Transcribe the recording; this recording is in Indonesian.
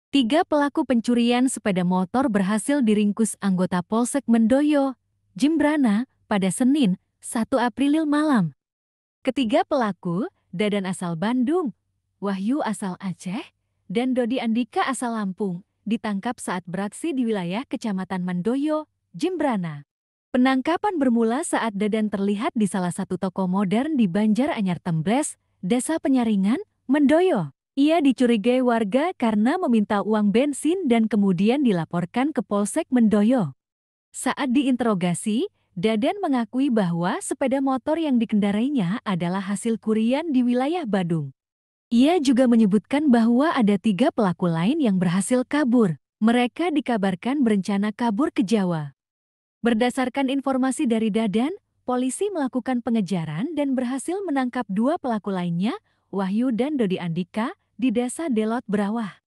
Tiga pelaku pencurian sepeda motor berhasil diringkus anggota Polsek Mendoyo, Jembrana, pada Senin, 1 April malam. Ketiga pelaku, Dadan asal Bandung, Wahyu asal Aceh, dan Dodi Andika asal Lampung, ditangkap saat beraksi di wilayah Kecamatan Mendoyo, Jembrana. Penangkapan bermula saat Dadan terlihat di salah satu toko modern di Banjaranyar Tembres, Desa Penyaringan, Mendoyo. Ia dicurigai warga karena meminta uang bensin dan kemudian dilaporkan ke Polsek Mendoyo. Saat diinterogasi, Dadan mengakui bahwa sepeda motor yang dikendarainya adalah hasil curian di wilayah Badung. Ia juga menyebutkan bahwa ada 3 pelaku lain yang berhasil kabur. Mereka dikabarkan berencana kabur ke Jawa. Berdasarkan informasi dari Dadan, polisi melakukan pengejaran dan berhasil menangkap 2 pelaku lainnya, Wahyu dan Dodi Andika, di Desa Delot Berawah.